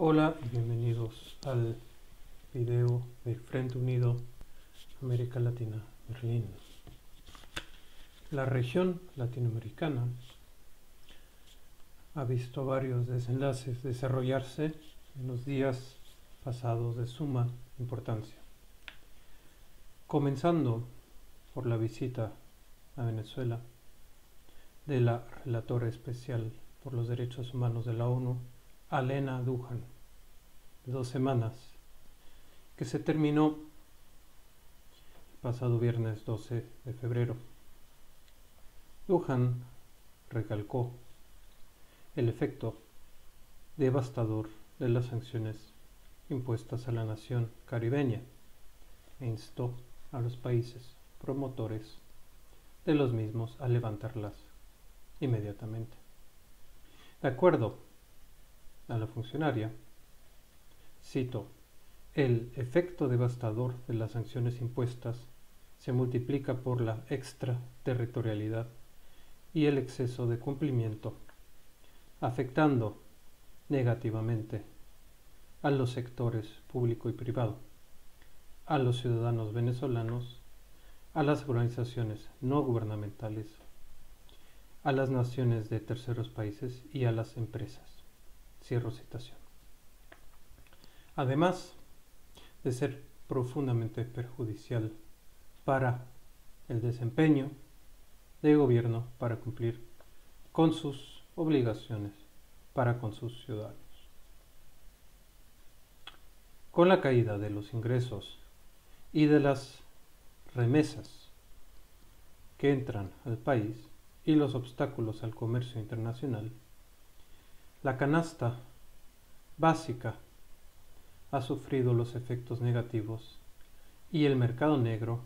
Hola y bienvenidos al video del Frente Unido América Latina, Berlín. La región latinoamericana ha visto varios desenlaces desarrollarse en los días pasados de suma importancia, comenzando por la visita a Venezuela de la relatora especial por los derechos humanos de la ONU, Alena Douhan, de 2 semanas, que se terminó el pasado viernes 12 de febrero. Douhan recalcó el efecto devastador de las sanciones impuestas a la nación caribeña e instó a los países promotores de los mismos a levantarlas inmediatamente. De acuerdo a la funcionaria, cito, el efecto devastador de las sanciones impuestas se multiplica por la extraterritorialidad y el exceso de cumplimiento, afectando negativamente a los sectores público y privado, a los ciudadanos venezolanos, a las organizaciones no gubernamentales, a las naciones de terceros países y a las empresas. Cierro citación. Además de ser profundamente perjudicial para el desempeño del gobierno para cumplir con sus obligaciones para con sus ciudadanos. Con la caída de los ingresos y de las remesas que entran al país y los obstáculos al comercio internacional, la canasta básica ha sufrido los efectos negativos y el mercado negro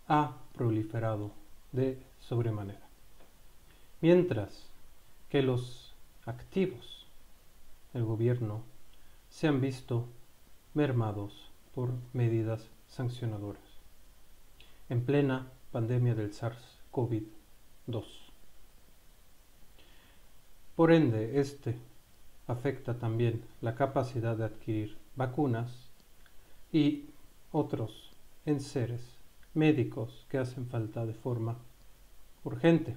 ha proliferado de sobremanera, mientras que los activos del gobierno se han visto mermados por medidas sancionadoras en plena pandemia del SARS-CoV-2. Por ende, afecta también la capacidad de adquirir vacunas y otros enseres médicos que hacen falta de forma urgente.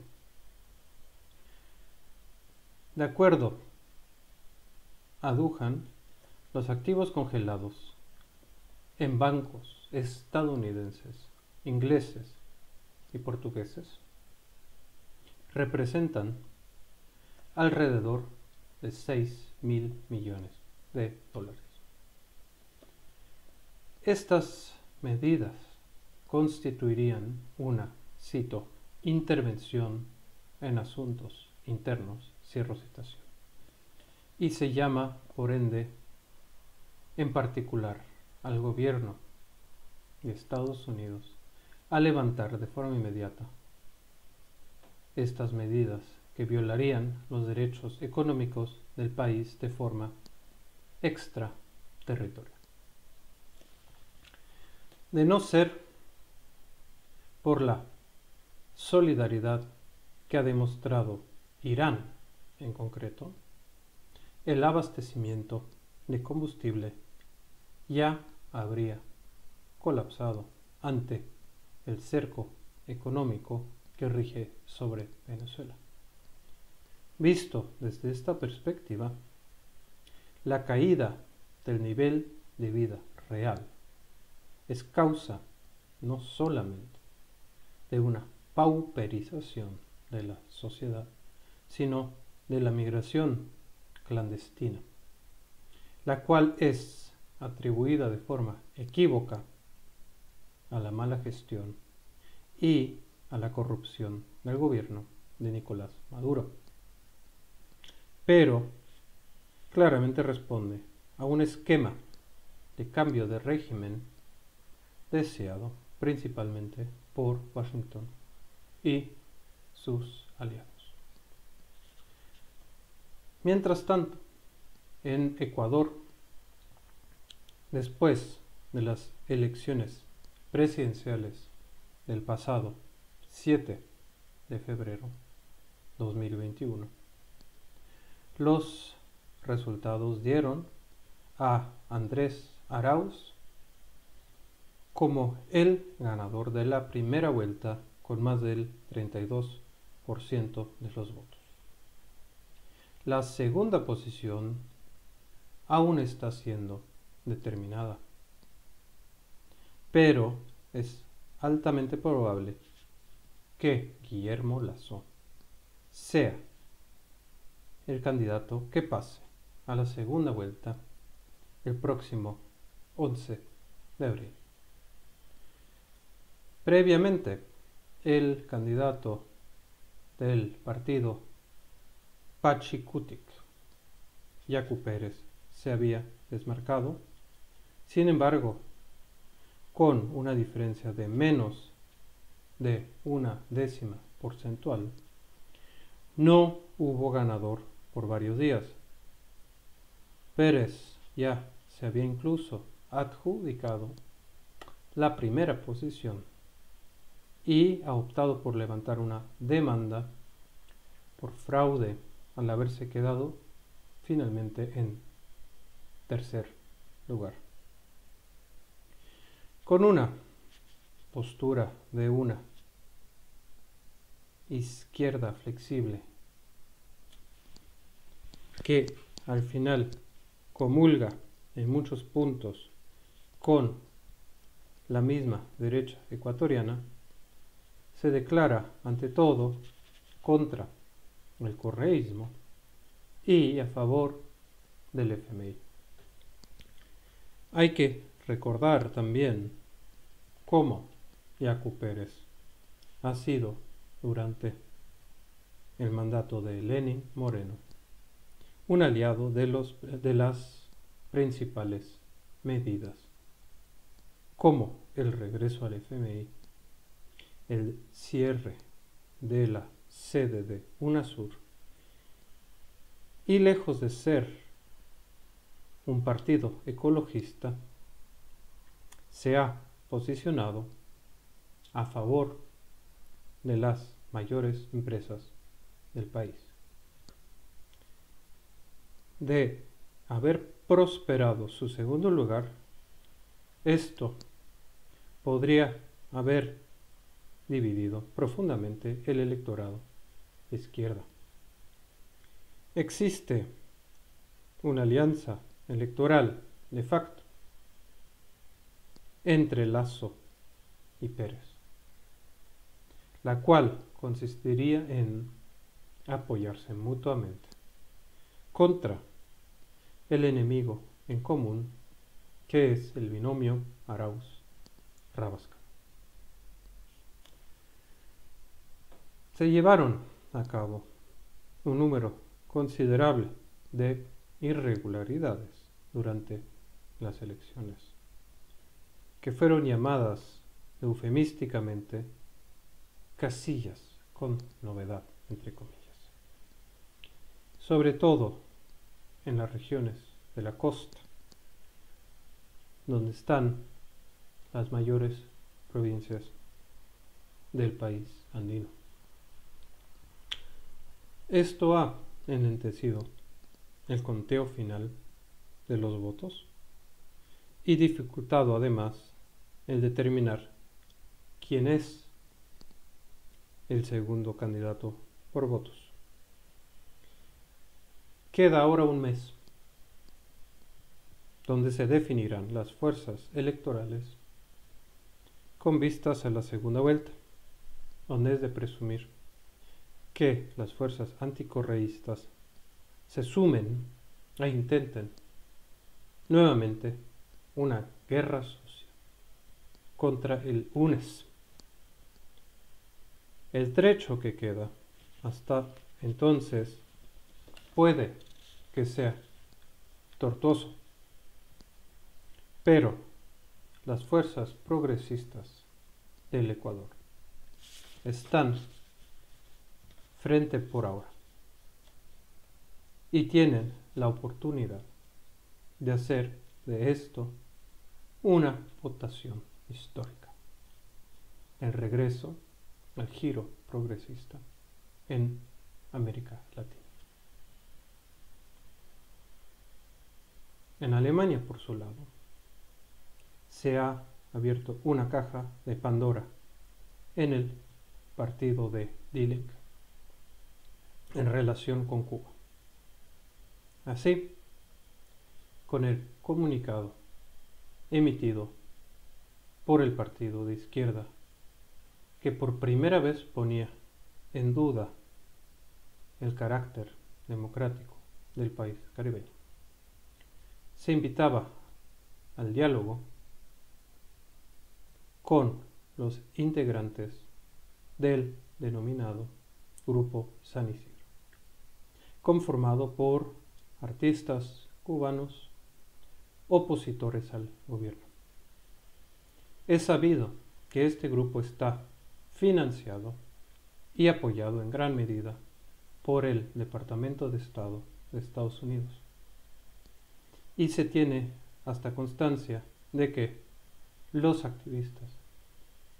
De acuerdo a Douhan, los activos congelados en bancos estadounidenses, ingleses y portugueses representan alrededor de 6.000 millones de dólares. Estas medidas constituirían una, cito, intervención en asuntos internos, cierro citación, y se llama, por ende, en particular al gobierno de Estados Unidos a levantar de forma inmediata estas medidas que violarían los derechos económicos del país de forma extraterritorial. De no ser por la solidaridad que ha demostrado Irán en concreto, el abastecimiento de combustible ya habría colapsado ante el cerco económico que rige sobre Venezuela. Visto desde esta perspectiva, la caída del nivel de vida real es causa no solamente de una pauperización de la sociedad, sino de la migración clandestina, la cual es atribuida de forma equívoca a la mala gestión y a la corrupción del gobierno de Nicolás Maduro, pero claramente responde a un esquema de cambio de régimen deseado principalmente por Washington y sus aliados. Mientras tanto, en Ecuador, después de las elecciones presidenciales del pasado 7 de febrero 2021, los resultados dieron a Andrés Arauz como el ganador de la primera vuelta con más del 32% de los votos. La segunda posición aún está siendo determinada, pero es altamente probable que Guillermo Lasso sea el candidato que pase a la segunda vuelta el próximo 11 de abril. Previamente, el candidato del partido Pachakutik, Yacu Pérez, se había desmarcado. Sin embargo, con una diferencia de menos de 1/10 porcentual, no hubo ganador por varios días. Pérez ya se había incluso adjudicado la primera posición y ha optado por levantar una demanda por fraude al haberse quedado finalmente en tercer lugar. Con una postura de una izquierda flexible que al final comulga en muchos puntos con la misma derecha ecuatoriana, se declara ante todo contra el correísmo y a favor del FMI. Hay que recordar también cómo Yacu Pérez ha sido durante el mandato de Lenín Moreno un aliado de las principales medidas, como el regreso al FMI, el cierre de la sede de UNASUR, y lejos de ser un partido ecologista, se ha posicionado a favor de las mayores empresas del país. De haber prosperado su segundo lugar, esto podría haber dividido profundamente el electorado de izquierda. Existe una alianza electoral de facto entre Lasso y Pérez, la cual consistiría en apoyarse mutuamente contra el enemigo en común, que es el binomio Arauz-Rabascal. Se llevaron a cabo un número considerable de irregularidades durante las elecciones, que fueron llamadas eufemísticamente casillas con novedad, entre comillas, sobre todo en las regiones de la costa, donde están las mayores provincias del país andino. Esto ha enlentecido el conteo final de los votos y dificultado además el determinar quién es el segundo candidato por votos. Queda ahora un mes donde se definirán las fuerzas electorales con vistas a la segunda vuelta, donde es de presumir que las fuerzas anticorreístas se sumen e intenten nuevamente una guerra sucia contra el UNES. El trecho que queda hasta entonces puede que sea tortuoso, pero las fuerzas progresistas del Ecuador están frente por ahora y tienen la oportunidad de hacer de esto una votación histórica, el regreso al giro progresista en América Latina. En Alemania, por su lado, se ha abierto una caja de Pandora en el partido de Die Linke en relación con Cuba. Así, con el comunicado emitido por el partido de izquierda, que por primera vez ponía en duda el carácter democrático del país caribeño, se invitaba al diálogo con los integrantes del denominado Grupo San Isidro, conformado por artistas cubanos opositores al gobierno. Es sabido que este grupo está financiado y apoyado en gran medida por el Departamento de Estado de Estados Unidos, y se tiene hasta constancia de que los activistas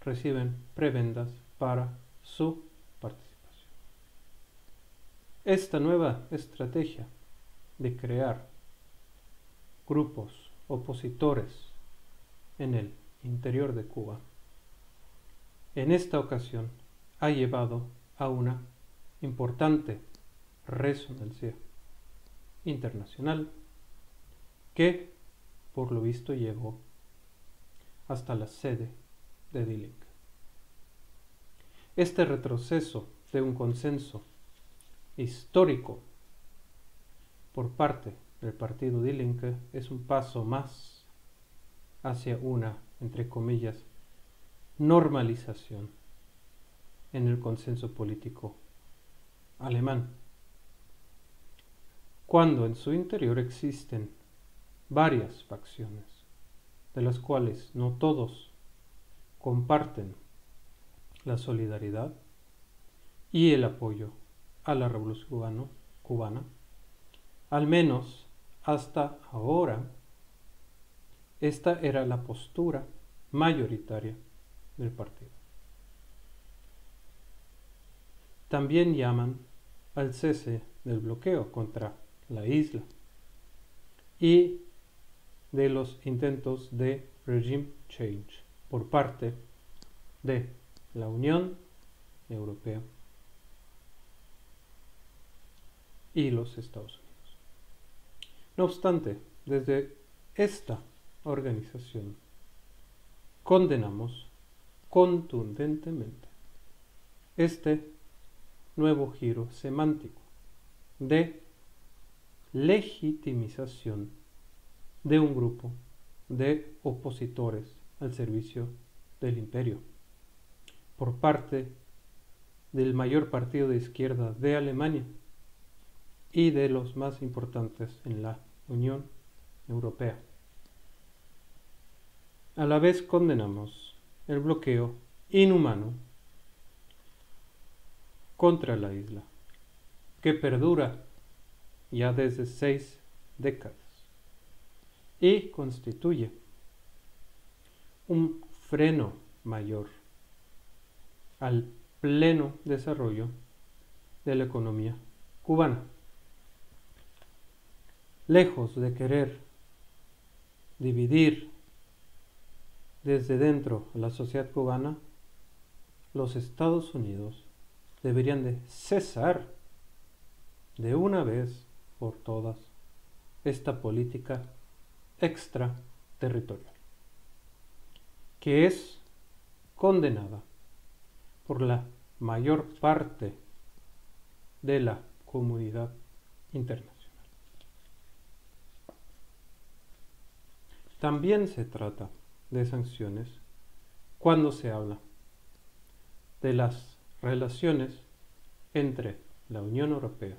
reciben prebendas para su participación. Esta nueva estrategia de crear grupos opositores en el interior de Cuba, en esta ocasión ha llevado a una importante resonancia internacional que, por lo visto, llegó hasta la sede de Die Linke. Este retroceso de un consenso histórico por parte del partido Die Linke es un paso más hacia una, entre comillas, normalización en el consenso político alemán, cuando en su interior existen varias facciones, de las cuales no todos comparten la solidaridad y el apoyo a la revolución cubana, al menos hasta ahora. Esta era la postura mayoritaria del partido. También llaman al cese del bloqueo contra la isla y de los intentos de regime change por parte de la Unión Europea y los Estados Unidos. No obstante, desde esta organización condenamos contundentemente este nuevo giro semántico de legitimización de un grupo de opositores al servicio del imperio por parte del mayor partido de izquierda de Alemania y de los más importantes en la Unión Europea. A la vez condenamos el bloqueo inhumano contra la isla, que perdura ya desde 6 décadas y constituye un freno mayor al pleno desarrollo de la economía cubana. Lejos de querer dividir desde dentro a la sociedad cubana, los Estados Unidos deberían de cesar de una vez por todas esta política extraterritorial, que es condenada por la mayor parte de la comunidad internacional. También se trata de sanciones cuando se habla de las relaciones entre la Unión Europea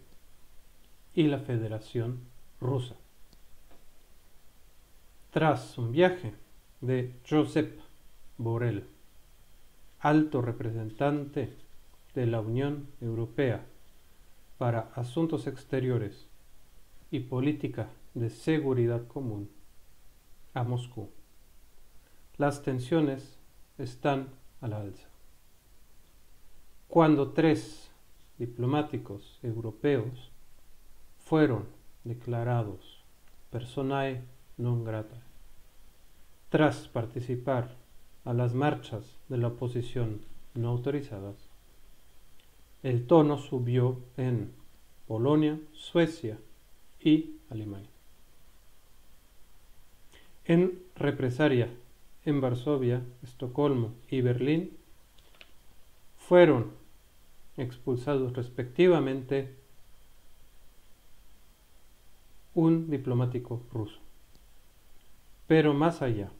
y la Federación Rusa. Tras un viaje de Josep Borrell, alto representante de la Unión Europea para Asuntos Exteriores y Política de Seguridad Común, a Moscú, las tensiones están a la alza. Cuando 3 diplomáticos europeos fueron declarados personae non grata. Tras participar a las marchas de la oposición no autorizadas, el tono subió en Polonia, Suecia y Alemania. En represalia, en Varsovia, Estocolmo y Berlín fueron expulsados respectivamente un diplomático ruso. Pero más allá,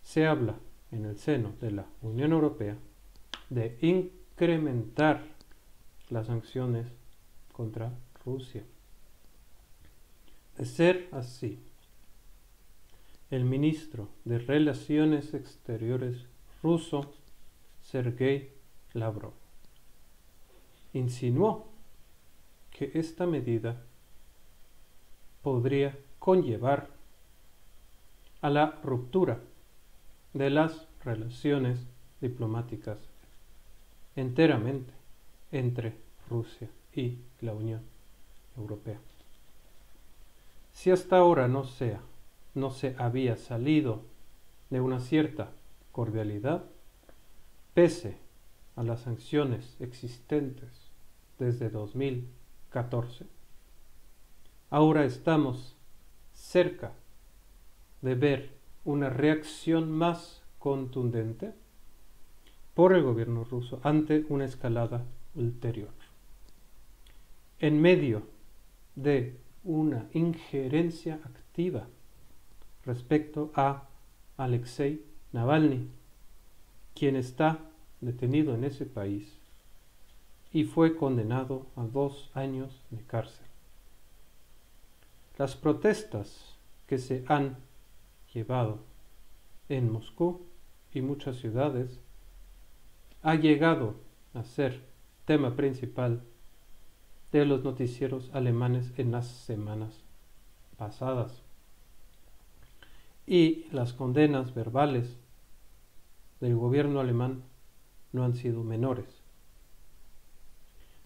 se habla en el seno de la Unión Europea de incrementar las sanciones contra Rusia. De ser así, el ministro de Relaciones Exteriores ruso, Sergei Lavrov, insinuó que esta medida podría conllevar a la ruptura de las relaciones diplomáticas enteramente entre Rusia y la Unión Europea. Si hasta ahora no se había salido de una cierta cordialidad, pese a las sanciones existentes desde 2014, ahora estamos cerca de ver una reacción más contundente por el gobierno ruso ante una escalada ulterior. En medio de una injerencia activa respecto a Alexei Navalny, quien está detenido en ese país y fue condenado a 2 años de cárcel. Las protestas que se han llevado en Moscú y muchas ciudades ha llegado a ser tema principal de los noticieros alemanes en las semanas pasadas. Y las condenas verbales del gobierno alemán no han sido menores.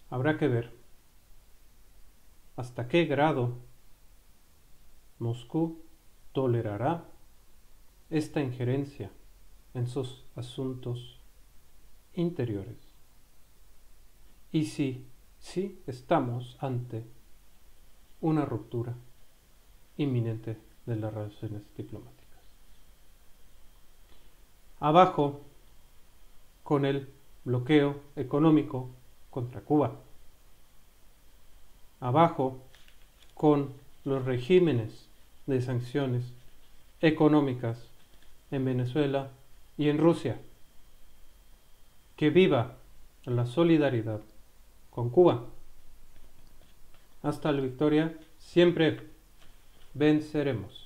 Habrá que ver hasta qué grado Moscú tolerará esta injerencia en sus asuntos interiores y si estamos ante una ruptura inminente de las relaciones diplomáticas. Abajo con el bloqueo económico contra Cuba. Abajo con los regímenes de sanciones económicas en Venezuela y en Rusia. Que viva la solidaridad con Cuba. Hasta la victoria, siempre venceremos.